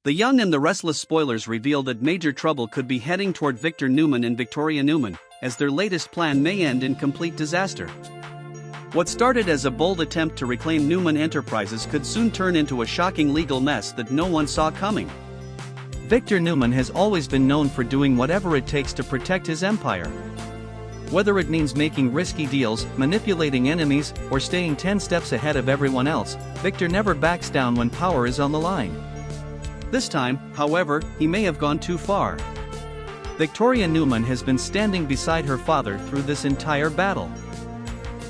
The Young and the Restless spoilers reveal that major trouble could be heading toward Victor Newman and Victoria Newman, as their latest plan may end in complete disaster. What started as a bold attempt to reclaim Newman Enterprises could soon turn into a shocking legal mess that no one saw coming. Victor Newman has always been known for doing whatever it takes to protect his empire. Whether it means making risky deals, manipulating enemies, or staying 10 steps ahead of everyone else, Victor never backs down when power is on the line. This time, however, he may have gone too far. Victoria Newman has been standing beside her father through this entire battle.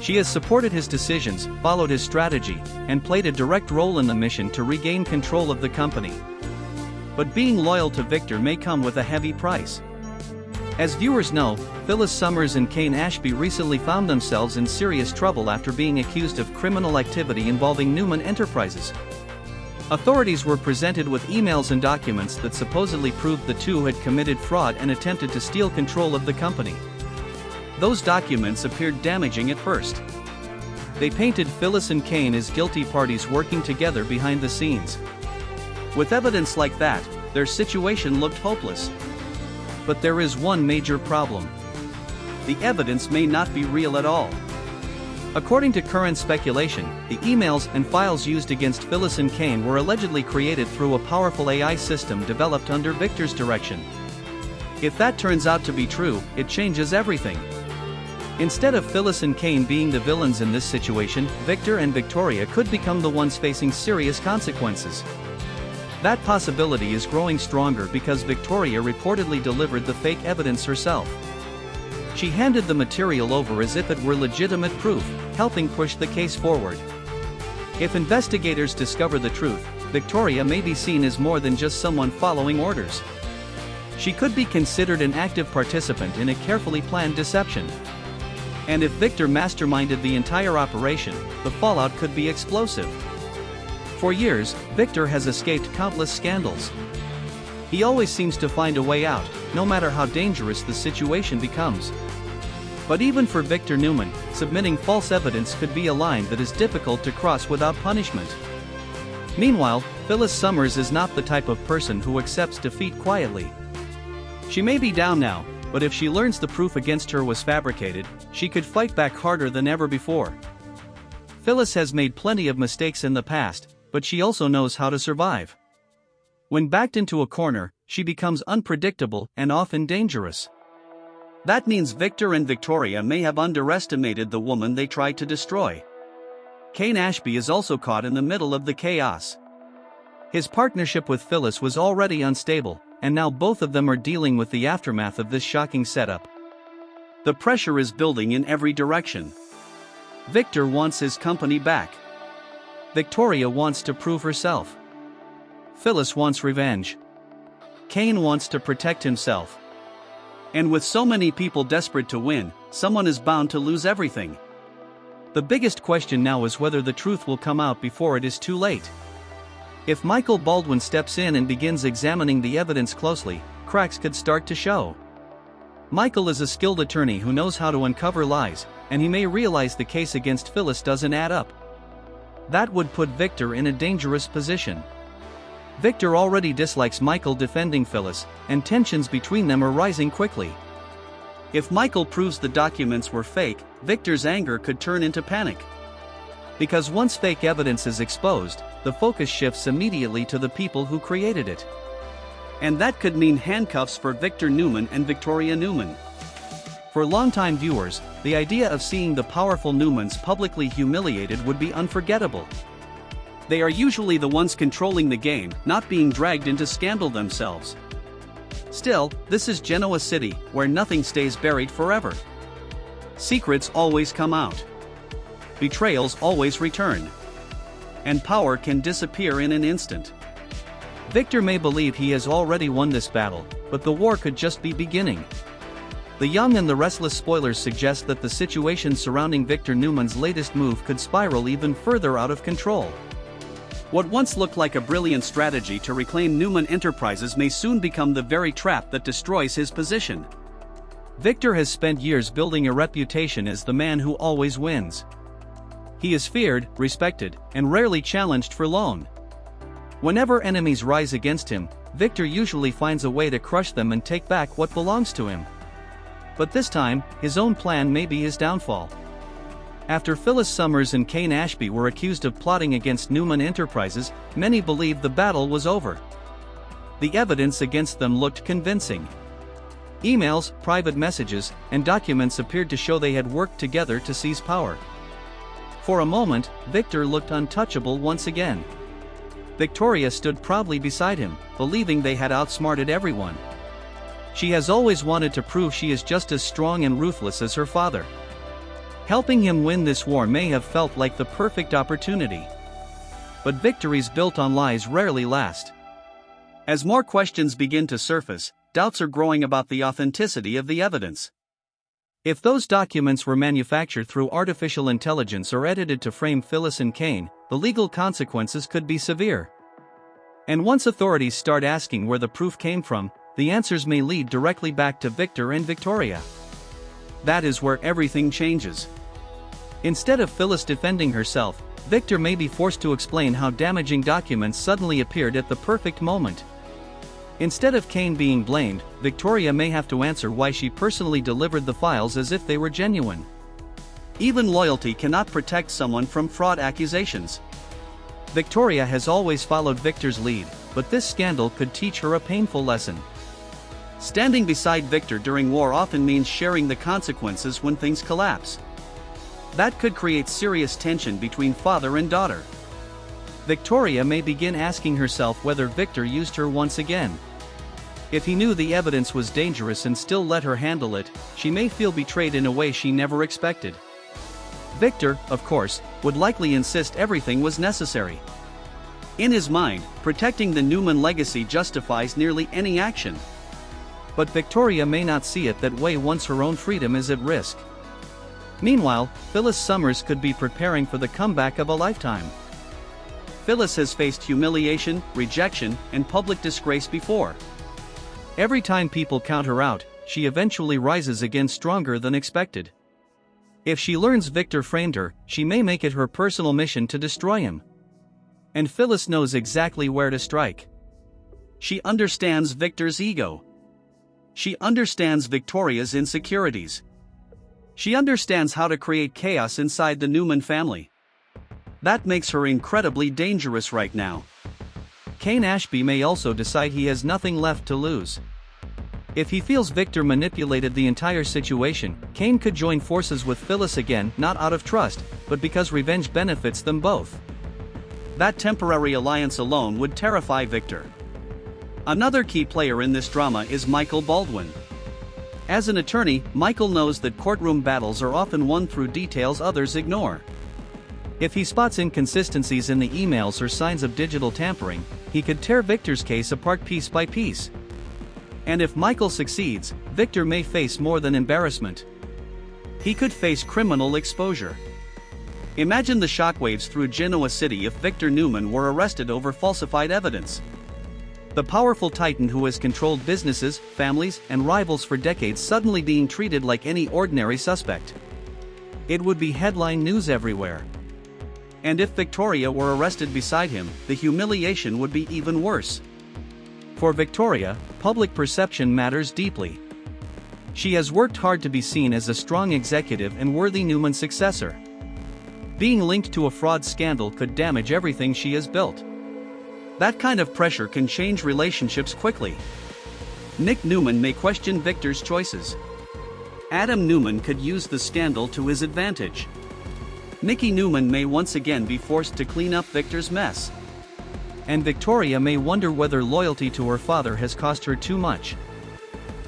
She has supported his decisions, followed his strategy, and played a direct role in the mission to regain control of the company. But being loyal to Victor may come with a heavy price. As viewers know, Phyllis Summers and Cain Ashby recently found themselves in serious trouble after being accused of criminal activity involving Newman Enterprises. Authorities were presented with emails and documents that supposedly proved the two had committed fraud and attempted to steal control of the company. Those documents appeared damaging at first. They painted Phyllis and Cain as guilty parties working together behind the scenes. With evidence like that, their situation looked hopeless. But there is one major problem. The evidence may not be real at all. According to current speculation, the emails and files used against Phyllis and Cain were allegedly created through a powerful AI system developed under Victor's direction. If that turns out to be true, it changes everything. Instead of Phyllis and Cain being the villains in this situation, Victor and Victoria could become the ones facing serious consequences. That possibility is growing stronger because Victoria reportedly delivered the fake evidence herself. She handed the material over as if it were legitimate proof, helping push the case forward. If investigators discover the truth, Victoria may be seen as more than just someone following orders. She could be considered an active participant in a carefully planned deception. And if Victor masterminded the entire operation, the fallout could be explosive. For years, Victor has escaped countless scandals. He always seems to find a way out, no matter how dangerous the situation becomes. But even for Victor Newman, submitting false evidence could be a line that is difficult to cross without punishment. Meanwhile, Phyllis Summers is not the type of person who accepts defeat quietly. She may be down now, but if she learns the proof against her was fabricated, she could fight back harder than ever before. Phyllis has made plenty of mistakes in the past, but she also knows how to survive. When backed into a corner, she becomes unpredictable and often dangerous. That means Victor and Victoria may have underestimated the woman they tried to destroy. Cain Ashby is also caught in the middle of the chaos. His partnership with Phyllis was already unstable, and now both of them are dealing with the aftermath of this shocking setup. The pressure is building in every direction. Victor wants his company back. Victoria wants to prove herself. Phyllis wants revenge. Cain wants to protect himself. And with so many people desperate to win, someone is bound to lose everything. The biggest question now is whether the truth will come out before it is too late. If Michael Baldwin steps in and begins examining the evidence closely, cracks could start to show. Michael is a skilled attorney who knows how to uncover lies, and he may realize the case against Phyllis doesn't add up. That would put Victor in a dangerous position. Victor already dislikes Michael defending Phyllis, and tensions between them are rising quickly. If Michael proves the documents were fake, Victor's anger could turn into panic. Because once fake evidence is exposed, the focus shifts immediately to the people who created it. And that could mean handcuffs for Victor Newman and Victoria Newman. For longtime viewers, the idea of seeing the powerful Newmans publicly humiliated would be unforgettable. They are usually the ones controlling the game, not being dragged into scandal themselves. Still, this is Genoa City, where nothing stays buried forever. Secrets always come out. Betrayals always return. And power can disappear in an instant. Victor may believe he has already won this battle, but the war could just be beginning. The Young and the Restless spoilers suggest that the situation surrounding Victor Newman's latest move could spiral even further out of control. What once looked like a brilliant strategy to reclaim Newman Enterprises may soon become the very trap that destroys his position. Victor has spent years building a reputation as the man who always wins. He is feared, respected, and rarely challenged for long. Whenever enemies rise against him, Victor usually finds a way to crush them and take back what belongs to him. But this time, his own plan may be his downfall. After Phyllis Summers and Kane Ashby were accused of plotting against Newman Enterprises, many believed the battle was over. The evidence against them looked convincing. Emails, private messages, and documents appeared to show they had worked together to seize power. For a moment, Victor looked untouchable once again. Victoria stood proudly beside him, believing they had outsmarted everyone. She has always wanted to prove she is just as strong and ruthless as her father. Helping him win this war may have felt like the perfect opportunity. But victories built on lies rarely last. As more questions begin to surface, doubts are growing about the authenticity of the evidence. If those documents were manufactured through artificial intelligence or edited to frame Phyllis and Kane, the legal consequences could be severe. And once authorities start asking where the proof came from, the answers may lead directly back to Victor and Victoria. That is where everything changes. Instead of Phyllis defending herself, Victor may be forced to explain how damaging documents suddenly appeared at the perfect moment. Instead of Kane being blamed, Victoria may have to answer why she personally delivered the files as if they were genuine. Even loyalty cannot protect someone from fraud accusations. Victoria has always followed Victor's lead, but this scandal could teach her a painful lesson. Standing beside Victor during war often means sharing the consequences when things collapse. That could create serious tension between father and daughter. Victoria may begin asking herself whether Victor used her once again. If he knew the evidence was dangerous and still let her handle it, she may feel betrayed in a way she never expected. Victor, of course, would likely insist everything was necessary. In his mind, protecting the Newman legacy justifies nearly any action. But Victoria may not see it that way once her own freedom is at risk. Meanwhile, Phyllis Summers could be preparing for the comeback of a lifetime. Phyllis has faced humiliation, rejection, and public disgrace before. Every time people count her out, she eventually rises again stronger than expected. If she learns Victor framed her, she may make it her personal mission to destroy him. And Phyllis knows exactly where to strike. She understands Victor's ego. She understands Victoria's insecurities. She understands how to create chaos inside the Newman family. That makes her incredibly dangerous right now. Kane Ashby may also decide he has nothing left to lose. If he feels Victor manipulated the entire situation, Kane could join forces with Phyllis again, not out of trust, but because revenge benefits them both. That temporary alliance alone would terrify Victor. Another key player in this drama is Michael Baldwin. As an attorney, Michael knows that courtroom battles are often won through details others ignore. If he spots inconsistencies in the emails or signs of digital tampering, he could tear Victor's case apart piece by piece. And if Michael succeeds, Victor may face more than embarrassment. He could face criminal exposure. Imagine the shockwaves through Genoa City if Victor Newman were arrested over falsified evidence. The powerful titan who has controlled businesses, families, and rivals for decades suddenly being treated like any ordinary suspect. It would be headline news everywhere. And if Victoria were arrested beside him, the humiliation would be even worse. For Victoria, public perception matters deeply. She has worked hard to be seen as a strong executive and worthy Newman successor. Being linked to a fraud scandal could damage everything she has built. That kind of pressure can change relationships quickly. Nick Newman may question Victor's choices. Adam Newman could use the scandal to his advantage. Nikki Newman may once again be forced to clean up Victor's mess. And Victoria may wonder whether loyalty to her father has cost her too much.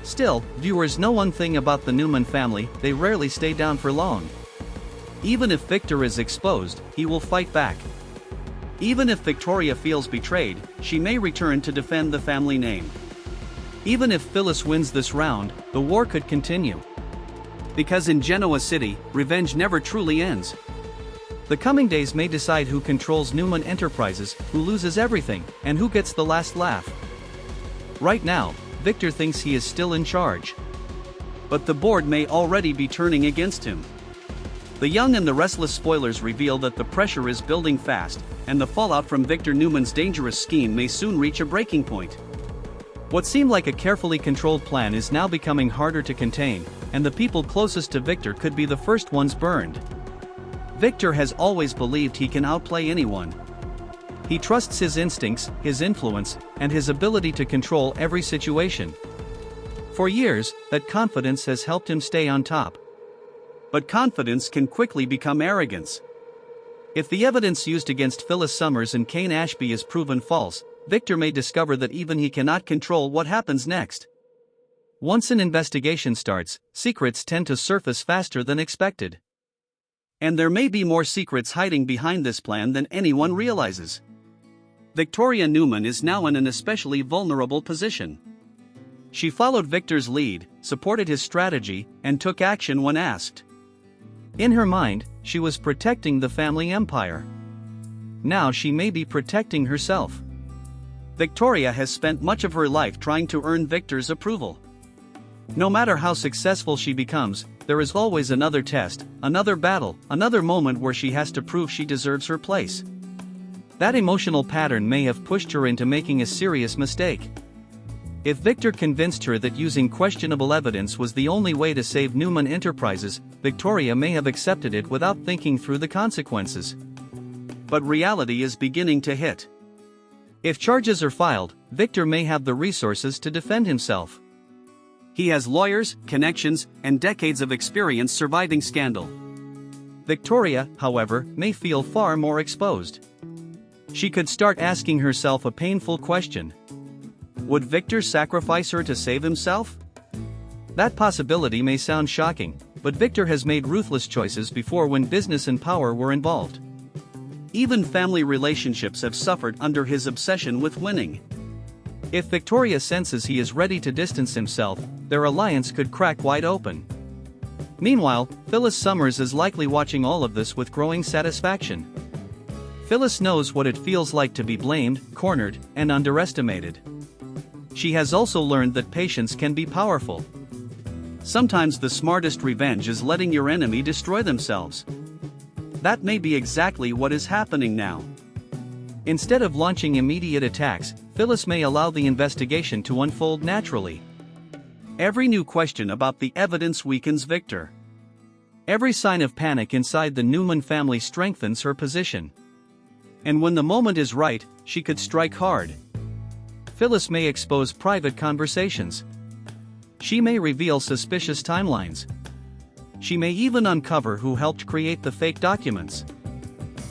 Still, viewers know one thing about the Newman family: they rarely stay down for long. Even if Victor is exposed, he will fight back. Even if Victoria feels betrayed, she may return to defend the family name. Even if Phyllis wins this round, the war could continue. Because in Genoa City, revenge never truly ends. The coming days may decide who controls Newman Enterprises, who loses everything, and who gets the last laugh. Right now, Victor thinks he is still in charge. But the board may already be turning against him. The Young and the Restless spoilers reveal that the pressure is building fast, and the fallout from Victor Newman's dangerous scheme may soon reach a breaking point. What seemed like a carefully controlled plan is now becoming harder to contain, and the people closest to Victor could be the first ones burned. Victor has always believed he can outplay anyone. He trusts his instincts, his influence, and his ability to control every situation. For years, that confidence has helped him stay on top. But confidence can quickly become arrogance. If the evidence used against Phyllis Summers and Cain Ashby is proven false, Victor may discover that even he cannot control what happens next. Once an investigation starts, secrets tend to surface faster than expected. And there may be more secrets hiding behind this plan than anyone realizes. Victoria Newman is now in an especially vulnerable position. She followed Victor's lead, supported his strategy, and took action when asked. In her mind, she was protecting the family empire. Now she may be protecting herself. Victoria has spent much of her life trying to earn Victor's approval. No matter how successful she becomes, there is always another test, another battle, another moment where she has to prove she deserves her place. That emotional pattern may have pushed her into making a serious mistake. If Victor convinced her that using questionable evidence was the only way to save Newman Enterprises, Victoria may have accepted it without thinking through the consequences. But reality is beginning to hit. If charges are filed, Victor may have the resources to defend himself. He has lawyers, connections, and decades of experience surviving scandal. Victoria, however, may feel far more exposed. She could start asking herself a painful question. Would Victor sacrifice her to save himself? That possibility may sound shocking, but Victor has made ruthless choices before when business and power were involved. Even family relationships have suffered under his obsession with winning. If Victoria senses he is ready to distance himself, their alliance could crack wide open. Meanwhile, Phyllis Summers is likely watching all of this with growing satisfaction. Phyllis knows what it feels like to be blamed, cornered, and underestimated. She has also learned that patience can be powerful. Sometimes the smartest revenge is letting your enemy destroy themselves. That may be exactly what is happening now. Instead of launching immediate attacks, Phyllis may allow the investigation to unfold naturally. Every new question about the evidence weakens Victor. Every sign of panic inside the Newman family strengthens her position. And when the moment is right, she could strike hard. Phyllis may expose private conversations. She may reveal suspicious timelines. She may even uncover who helped create the fake documents.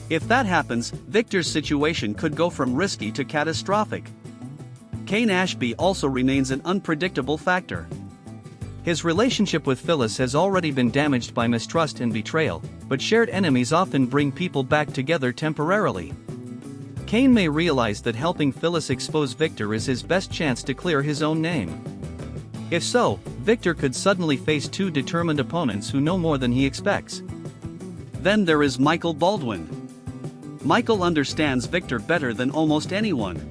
If that happens, Victor's situation could go from risky to catastrophic. Cain Ashby also remains an unpredictable factor. His relationship with Phyllis has already been damaged by mistrust and betrayal, but shared enemies often bring people back together temporarily. Cain may realize that helping Phyllis expose Victor is his best chance to clear his own name. If so, Victor could suddenly face two determined opponents who know more than he expects. Then there is Michael Baldwin. Michael understands Victor better than almost anyone.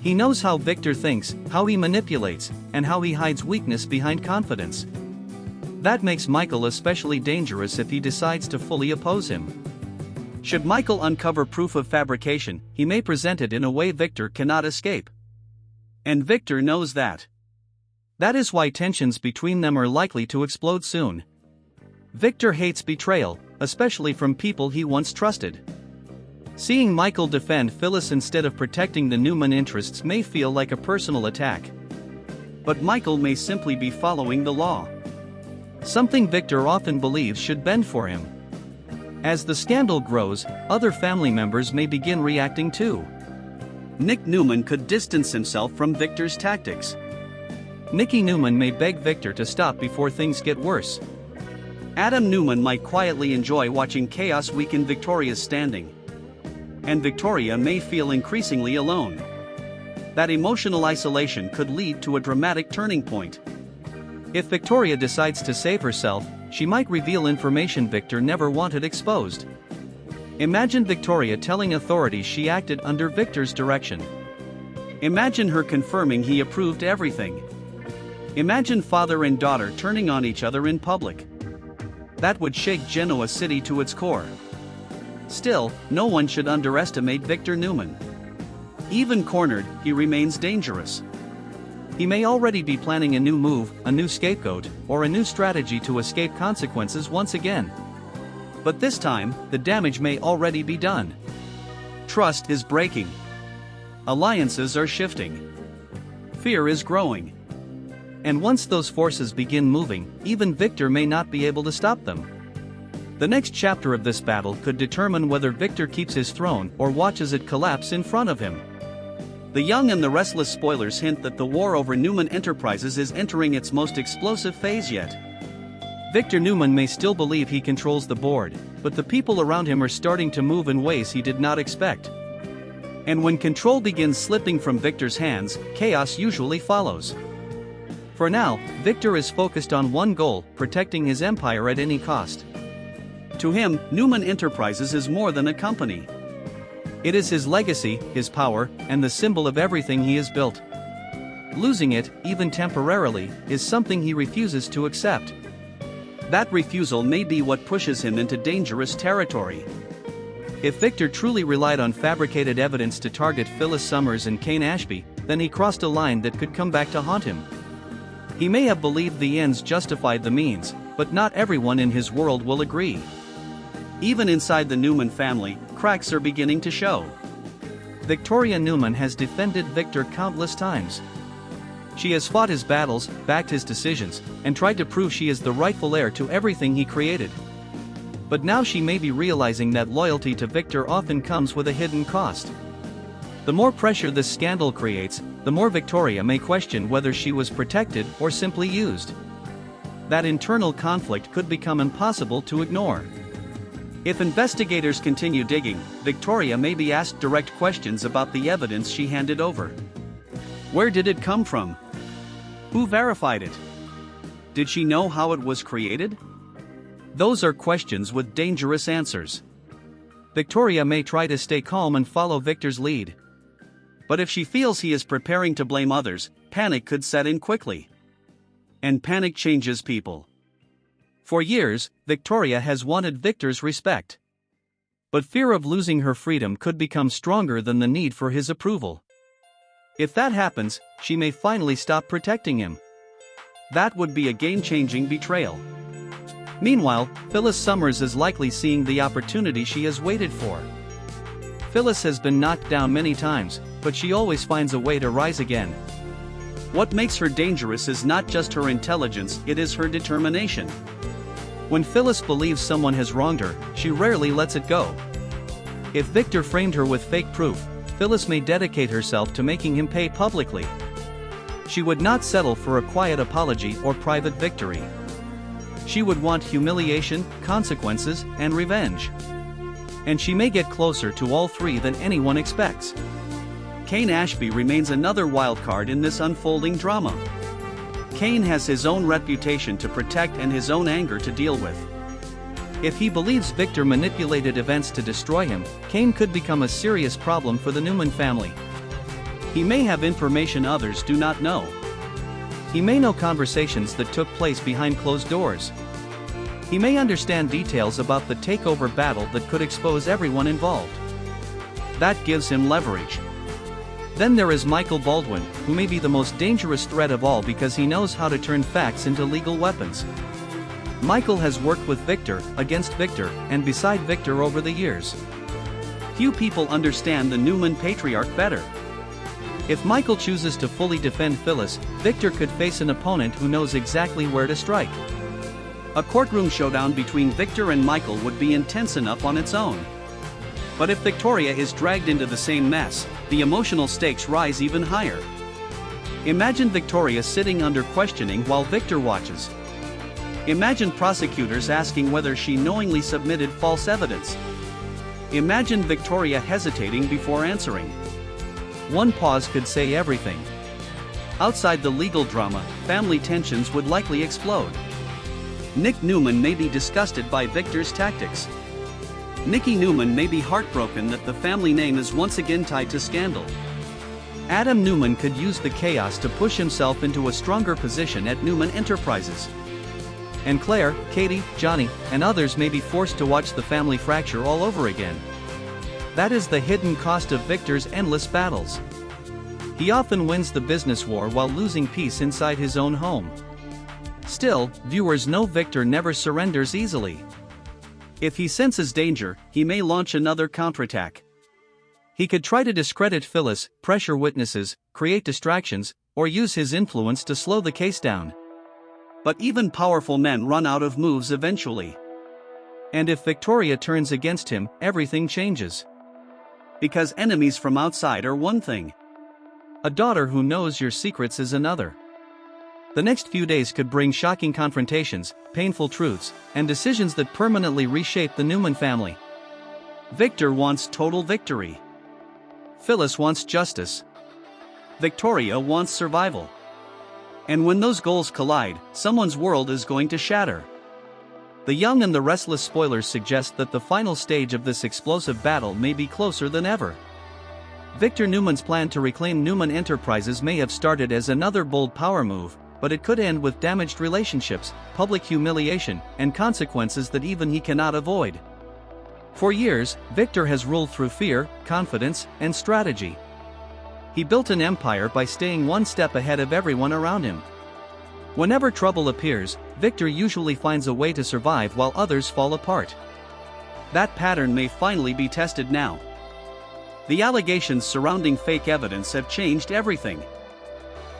He knows how Victor thinks, how he manipulates, and how he hides weakness behind confidence. That makes Michael especially dangerous if he decides to fully oppose him. Should Michael uncover proof of fabrication, he may present it in a way Victor cannot escape. And Victor knows that. That is why tensions between them are likely to explode soon. Victor hates betrayal, especially from people he once trusted. Seeing Michael defend Phyllis instead of protecting the Newman interests may feel like a personal attack. But Michael may simply be following the law. Something Victor often believes should bend for him. As the scandal grows, other family members may begin reacting too. Nick Newman could distance himself from Victor's tactics. Nicky Newman may beg Victor to stop before things get worse. Adam Newman might quietly enjoy watching chaos weaken Victoria's standing. And Victoria may feel increasingly alone. That emotional isolation could lead to a dramatic turning point. If Victoria decides to save herself, she might reveal information Victor never wanted exposed. Imagine Victoria telling authorities she acted under Victor's direction. Imagine her confirming he approved everything. Imagine father and daughter turning on each other in public. That would shake Genoa City to its core. Still, no one should underestimate Victor Newman. Even cornered, he remains dangerous. He may already be planning a new move, a new scapegoat, or a new strategy to escape consequences once again. But this time, the damage may already be done. Trust is breaking. Alliances are shifting. Fear is growing. And once those forces begin moving, even Victor may not be able to stop them. The next chapter of this battle could determine whether Victor keeps his throne or watches it collapse in front of him. The Young and the Restless spoilers hint that the war over Newman Enterprises is entering its most explosive phase yet. Victor Newman may still believe he controls the board, but the people around him are starting to move in ways he did not expect. And when control begins slipping from Victor's hands, chaos usually follows. For now, Victor is focused on one goal: protecting his empire at any cost. To him, Newman Enterprises is more than a company. It is his legacy, his power, and the symbol of everything he has built. Losing it, even temporarily, is something he refuses to accept. That refusal may be what pushes him into dangerous territory. If Victor truly relied on fabricated evidence to target Phyllis Summers and Kane Ashby, then he crossed a line that could come back to haunt him. He may have believed the ends justified the means, but not everyone in his world will agree. Even inside the Newman family, cracks are beginning to show. Victoria Newman has defended Victor countless times. She has fought his battles, backed his decisions, and tried to prove she is the rightful heir to everything he created. But now she may be realizing that loyalty to Victor often comes with a hidden cost. The more pressure this scandal creates, the more Victoria may question whether she was protected or simply used. That internal conflict could become impossible to ignore. If investigators continue digging, Victoria may be asked direct questions about the evidence she handed over. Where did it come from? Who verified it? Did she know how it was created? Those are questions with dangerous answers. Victoria may try to stay calm and follow Victor's lead. But if she feels he is preparing to blame others, panic could set in quickly. And panic changes people. For years, Victoria has wanted Victor's respect. But fear of losing her freedom could become stronger than the need for his approval. If that happens, she may finally stop protecting him. That would be a game-changing betrayal. Meanwhile, Phyllis Summers is likely seeing the opportunity she has waited for. Phyllis has been knocked down many times, but she always finds a way to rise again. What makes her dangerous is not just her intelligence, it is her determination. When Phyllis believes someone has wronged her, she rarely lets it go. If Victor framed her with fake proof, Phyllis may dedicate herself to making him pay publicly. She would not settle for a quiet apology or private victory. She would want humiliation, consequences, and revenge. And she may get closer to all three than anyone expects. Kane Ashby remains another wildcard in this unfolding drama. Kane has his own reputation to protect and his own anger to deal with. If he believes Victor manipulated events to destroy him, Kane could become a serious problem for the Newman family. He may have information others do not know. He may know conversations that took place behind closed doors. He may understand details about the takeover battle that could expose everyone involved. That gives him leverage. Then there is Michael Baldwin, who may be the most dangerous threat of all because he knows how to turn facts into legal weapons. Michael has worked with Victor, against Victor, and beside Victor over the years. Few people understand the Newman patriarch better. If Michael chooses to fully defend Phyllis, Victor could face an opponent who knows exactly where to strike. A courtroom showdown between Victor and Michael would be intense enough on its own. But if Victoria is dragged into the same mess, the emotional stakes rise even higher. Imagine Victoria sitting under questioning while Victor watches. Imagine prosecutors asking whether she knowingly submitted false evidence. Imagine Victoria hesitating before answering. One pause could say everything. Outside the legal drama, family tensions would likely explode. Nick Newman may be disgusted by Victor's tactics. Nicky Newman may be heartbroken that the family name is once again tied to scandal. Adam Newman could use the chaos to push himself into a stronger position at Newman Enterprises. and Claire, Katie, Johnny, and others may be forced to watch the family fracture all over again. That is the hidden cost of Victor's endless battles. He often wins the business war while losing peace inside his own home. Still, viewers know Victor never surrenders easily. If he senses danger, he may launch another counterattack. He could try to discredit Phyllis, pressure witnesses, create distractions, or use his influence to slow the case down. But even powerful men run out of moves eventually. And if Victoria turns against him, everything changes. Because enemies from outside are one thing. A daughter who knows your secrets is another. The next few days could bring shocking confrontations, painful truths, and decisions that permanently reshape the Newman family. Victor wants total victory. Phyllis wants justice. Victoria wants survival. And when those goals collide, someone's world is going to shatter. The Young and the Restless spoilers suggest that the final stage of this explosive battle may be closer than ever. Victor Newman's plan to reclaim Newman Enterprises may have started as another bold power move, but it could end with damaged relationships, public humiliation, and consequences that even he cannot avoid. For years, Victor has ruled through fear, confidence, and strategy. He built an empire by staying one step ahead of everyone around him. Whenever trouble appears, Victor usually finds a way to survive while others fall apart. That pattern may finally be tested now. The allegations surrounding fake evidence have changed everything.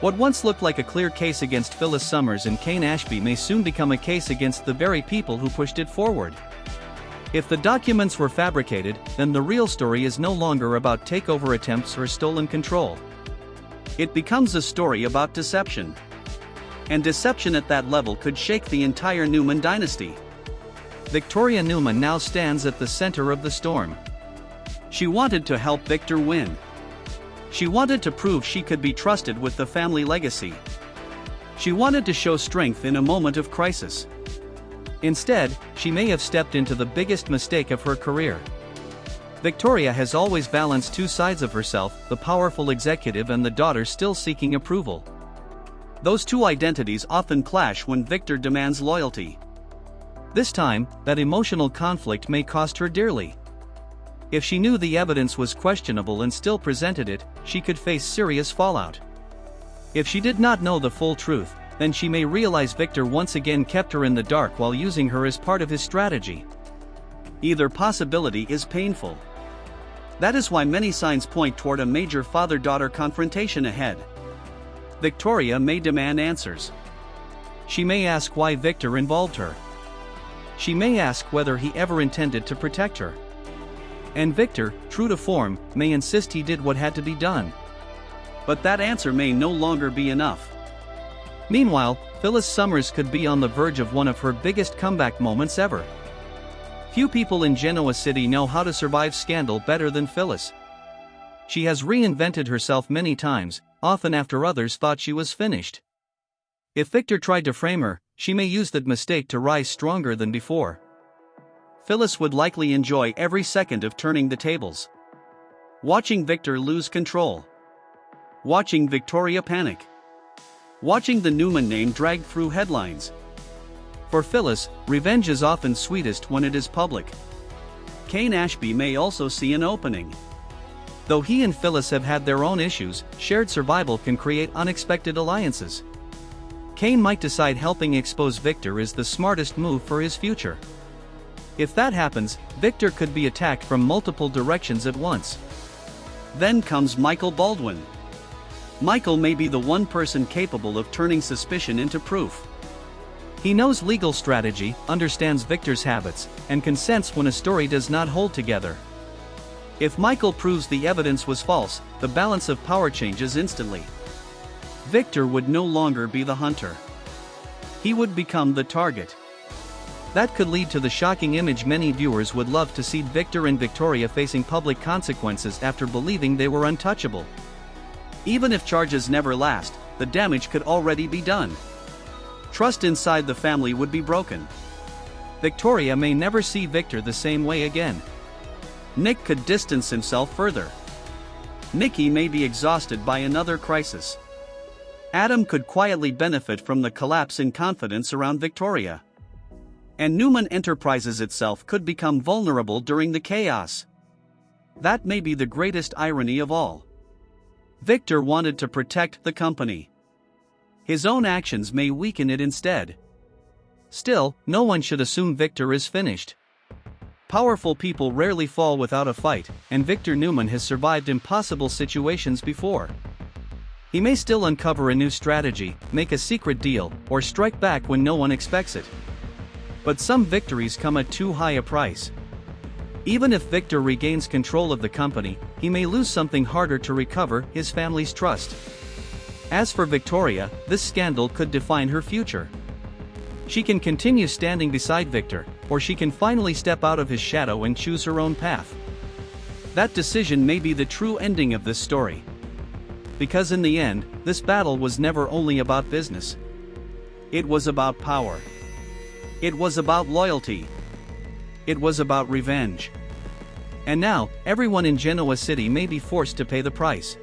What once looked like a clear case against Phyllis Summers and Cain Ashby may soon become a case against the very people who pushed it forward. If the documents were fabricated, then the real story is no longer about takeover attempts or stolen control. It becomes a story about deception. And deception at that level could shake the entire Newman dynasty. Victoria Newman now stands at the center of the storm. She wanted to help Victor win. She wanted to prove she could be trusted with the family legacy. She wanted to show strength in a moment of crisis. Instead, she may have stepped into the biggest mistake of her career. Victoria has always balanced two sides of herself, the powerful executive and the daughter still seeking approval. Those two identities often clash when Victor demands loyalty. This time, that emotional conflict may cost her dearly. If she knew the evidence was questionable and still presented it, she could face serious fallout. If she did not know the full truth, then she may realize Victor once again kept her in the dark while using her as part of his strategy. Either possibility is painful. That is why many signs point toward a major father-daughter confrontation ahead. Victoria may demand answers. She may ask why Victor involved her. She may ask whether he ever intended to protect her. And Victor, true to form, may insist he did what had to be done. But that answer may no longer be enough. Meanwhile, Phyllis Summers could be on the verge of one of her biggest comeback moments ever. Few people in Genoa City know how to survive scandal better than Phyllis. She has reinvented herself many times, often after others thought she was finished. If Victor tried to frame her, she may use that mistake to rise stronger than before. Phyllis would likely enjoy every second of turning the tables. Watching Victor lose control. Watching Victoria panic. Watching the Newman name dragged through headlines. For Phyllis, revenge is often sweetest when it is public. Cain Ashby may also see an opening. Though he and Phyllis have had their own issues, shared survival can create unexpected alliances. Cain might decide helping expose Victor is the smartest move for his future. If that happens, Victor could be attacked from multiple directions at once. Then comes Michael Baldwin. Michael may be the one person capable of turning suspicion into proof. He knows legal strategy, understands Victor's habits, and can sense when a story does not hold together. If Michael proves the evidence was false, the balance of power changes instantly. Victor would no longer be the hunter. He would become the target. That could lead to the shocking image many viewers would love to see: Victor and Victoria facing public consequences after believing they were untouchable. Even if charges never last, the damage could already be done. Trust inside the family would be broken. Victoria may never see Victor the same way again. Nick could distance himself further. Nikki may be exhausted by another crisis. Adam could quietly benefit from the collapse in confidence around Victoria. And Newman Enterprises itself could become vulnerable during the chaos. That may be the greatest irony of all. Victor wanted to protect the company. His own actions may weaken it instead. Still, no one should assume Victor is finished. Powerful people rarely fall without a fight, and Victor Newman has survived impossible situations before. He may still uncover a new strategy, make a secret deal, or strike back when no one expects it. But some victories come at too high a price. Even if Victor regains control of the company, he may lose something harder to recover: his family's trust. As for Victoria, this scandal could define her future. She can continue standing beside Victor, or she can finally step out of his shadow and choose her own path. That decision may be the true ending of this story. Because in the end, this battle was never only about business. It was about power. It was about loyalty. It was about revenge. And now, everyone in Genoa City may be forced to pay the price.